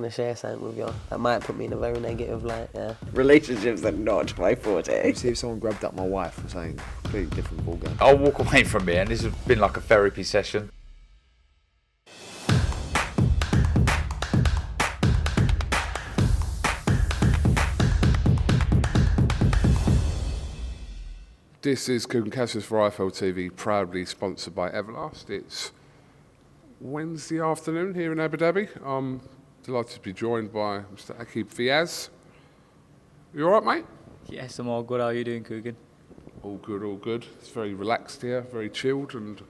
to share something with you. That might put me in a very negative light, yeah. Relationships are not my forte. See if someone grabbed up my wife or something, completely different ballgame. I'll walk away from here, and this has been like a therapy session. This is KUGAN CASSIUS for IFL TV, proudly sponsored by Everlast. It's Wednesday afternoon here in Abu Dhabi. I'm delighted to be joined by Mr. Aqib Fiaz. You all right, mate? Yes, I'm all good. How are you doing, KUGAN? All good, all good. It's very relaxed here, very chilled, and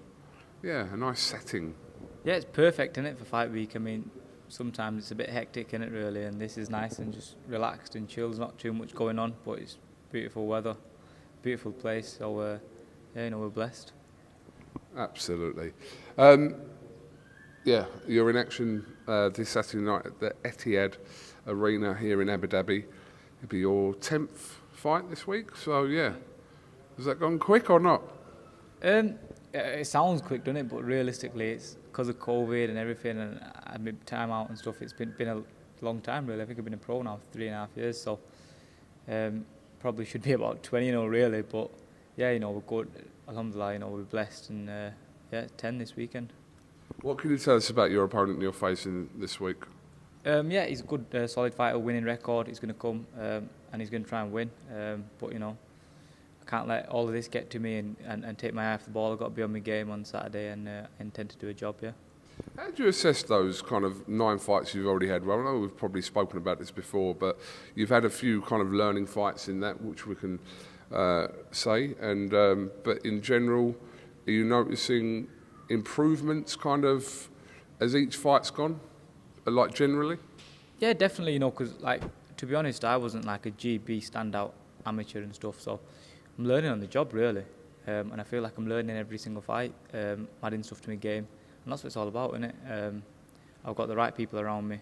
yeah, a nice setting. Yeah, it's perfect, isn't it, for fight week? I mean, sometimes it's a bit hectic, isn't it, really? And this is nice and just relaxed and chilled. There's not too much going on, but it's beautiful weather. Beautiful place, so yeah, you know, we're blessed. Absolutely. Yeah, you're in action this Saturday night at the Etihad Arena here in Abu Dhabi. It'll be your 10th fight this week, so yeah. Has that gone quick or not? It sounds quick, doesn't it? But realistically, it's because of COVID and everything, and I had my time out and stuff. It's been a long time, really. I think I've been a pro now for 3.5 years, so probably should be about 20, you know, really. But yeah, you know, we're good. Alhamdulillah, you know, we're blessed, and yeah, 10 this weekend. What can you tell us about your opponent you're facing this week? Yeah, he's a good, solid fighter, winning record. He's going to come and he's going to try and win. But you know, I can't let all of this get to me and take my eye off the ball. I've got to be on my game on Saturday, and I intend to do a job. Yeah. How do you assess those kind of 9 fights you've already had? Well, I know we've probably spoken about this before, but you've had a few kind of learning fights in that, which we can say. And but in general, are you noticing improvements kind of as each fight's gone, like generally? Yeah, definitely. You know, because like, to be honest, I wasn't like a GB standout amateur and stuff, so I'm learning on the job really, and I feel like I'm learning every single fight, adding stuff to my game. And that's what it's all about, isn't it? I've got the right people around me.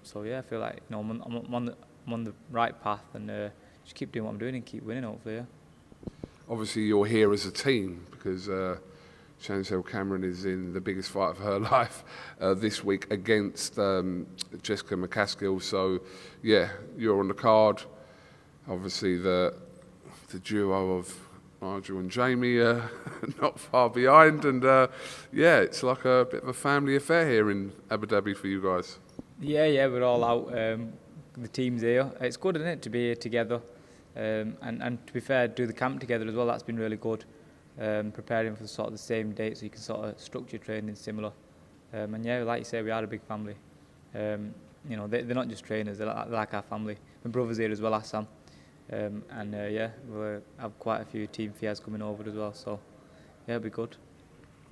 So yeah, I feel like, you know, I'm on the right path, and just keep doing what I'm doing and keep winning, hopefully, yeah. Obviously, you're here as a team because Chantel Cameron is in the biggest fight of her life this week against Jessica McCaskill. So yeah, you're on the card. Obviously, the duo of Nigel and Jamie are not far behind, and yeah, it's like a bit of a family affair here in Abu Dhabi for you guys. Yeah, we're all out. The team's here. It's good, isn't it, to be here together, and to be fair, do the camp together as well. That's been really good. Preparing for sort of the same date, so you can sort of structure training similar. And yeah, like you say, we are a big family. You know, they're not just trainers; they're like our family. My brother's here as well, Assam. And yeah, we'll have quite a few Team Fias coming over as well, so yeah, it'll be good.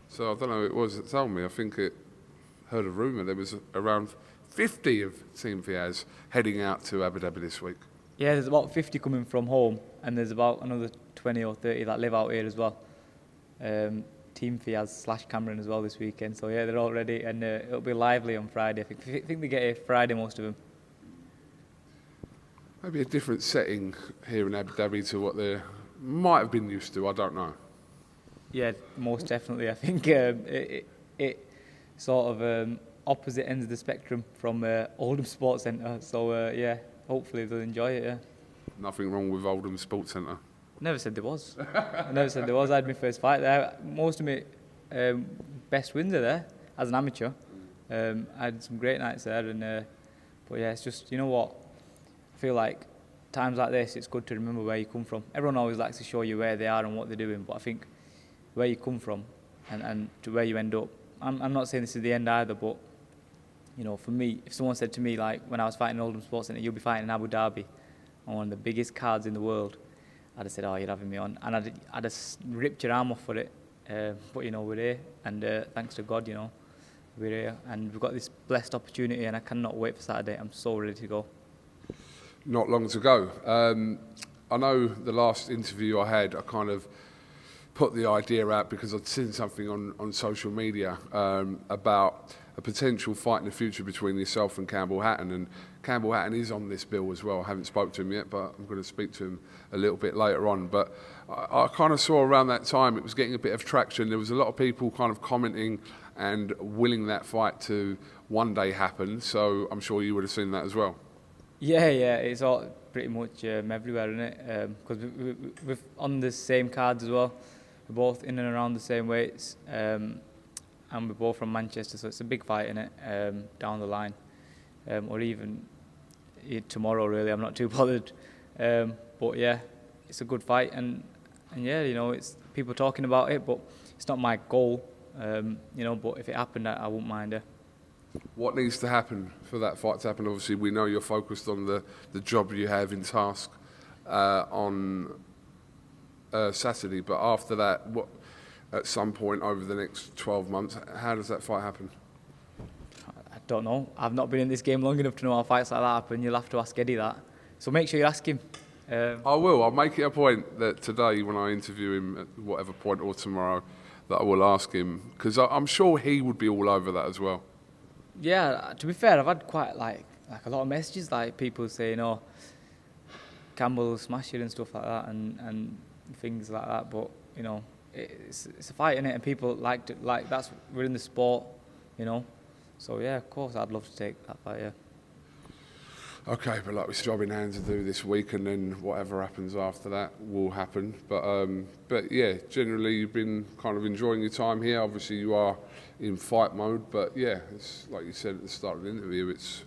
So I don't know who it was that told me, I think it heard a rumour there was around 50 of Team Fias heading out to Abu Dhabi this week. Yeah, there's about 50 coming from home, and there's about another 20 or 30 that live out here as well. Team Fias / Cameron as well this weekend, so yeah, they're all ready, and it'll be lively on Friday. I think they get here Friday, most of them. Maybe a different setting here in Abu Dhabi to what they might have been used to, I don't know. Yeah, most definitely. I think it sort of opposite ends of the spectrum from Oldham Sports Centre, so yeah, hopefully they'll enjoy it, yeah. Nothing wrong with Oldham Sports Centre? Never said there was. I never said there was. I had my first fight there. Most of my best wins are there as an amateur. I had some great nights there, and but yeah, it's just, you know what, I feel like times like this, it's good to remember where you come from. Everyone always likes to show you where they are and what they're doing, but I think where you come from and to where you end up, I'm not saying this is the end either, but you know, for me, if someone said to me, like when I was fighting in Oldham Sports Centre, you'll be fighting in Abu Dhabi on one of the biggest cards in the world, I'd have said, oh, you're having me on, and I'd have ripped your arm off for it. But you know, we're here, and thanks to God, you know, we're here, and we've got this blessed opportunity, and I cannot wait for Saturday. I'm so ready to go. Not long to go. I know the last interview I had, I kind of put the idea out because I'd seen something on social media about a potential fight in the future between yourself and Cambell Hatton, and Cambell Hatton is on this bill as well. I haven't spoke to him yet, but I'm going to speak to him a little bit later on. But I kind of saw around that time it was getting a bit of traction. There was a lot of people kind of commenting and willing that fight to one day happen. So I'm sure you would have seen that as well. Yeah, it's all pretty much everywhere, isn't it? Because we're on the same cards as well. We're both in and around the same weights, and we're both from Manchester, so it's a big fight, innit? Down the line, or even tomorrow. Really, I'm not too bothered. But yeah, it's a good fight, and yeah, you know, it's people talking about it, but it's not my goal. You know, but if it happened, I wouldn't mind it. What needs to happen for that fight to happen? Obviously, we know you're focused on the job you have in task on Saturday, but after that, at some point over the next 12 months, how does that fight happen? I don't know. I've not been in this game long enough to know how fights like that happen. You'll have to ask Eddie that. So make sure you ask him. I will. I'll make it a point that today, when I interview him at whatever point, or tomorrow, that I will ask him, because I'm sure he would be all over that as well. Yeah, to be fair, I've had quite like a lot of messages, like people saying, "Oh, Campbell will smash you" and stuff like that, and things like that. But you know, it's a fight, innit? And people like that's we're in the sport, you know. So yeah, of course, I'd love to take that fight. Yeah. Okay, but like, it's a job in hand to do this week, and then whatever happens after that will happen. But yeah, generally you've been kind of enjoying your time here. Obviously you are in fight mode, but yeah, it's like you said at the start of the interview, it's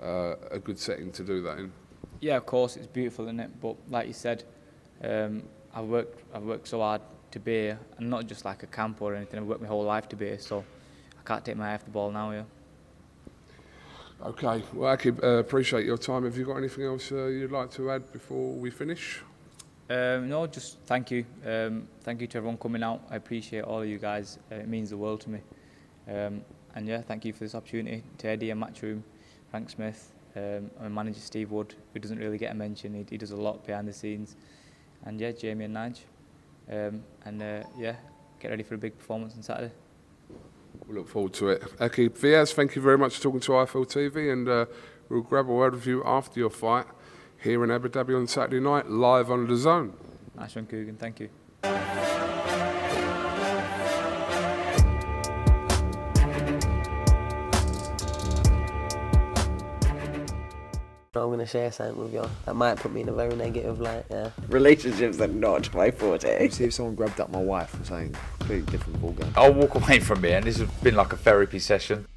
a good setting to do that in. Yeah, of course, it's beautiful, isn't it? But like you said, I've worked so hard to be here, and not just like a camp or anything. I've worked my whole life to be here, so I can't take my eye off the ball now. Yeah. Okay, well, Aqib, appreciate your time. Have you got anything else you'd like to add before we finish? No, just thank you. Thank you to everyone coming out. I appreciate all of you guys. It means the world to me. And yeah, thank you for this opportunity. To Eddie and Matchroom, Frank Smith, and manager Steve Wood, who doesn't really get a mention. He does a lot behind the scenes. And yeah, Jamie and Nige. Yeah, get ready for a big performance on Saturday. We look forward to it. Aqib Fiaz, thank you very much for talking to IFL TV, and we'll grab a word with you after your fight here in Abu Dhabi on Saturday night, live on The Zone. Nice one, KUGAN. Thank you. I'm going to share something with you that might put me in a very negative light, yeah. Relationships are not my forte. See if someone grabbed up my wife or something, completely different ballgame. I'll walk away from here, and this has been like a therapy session.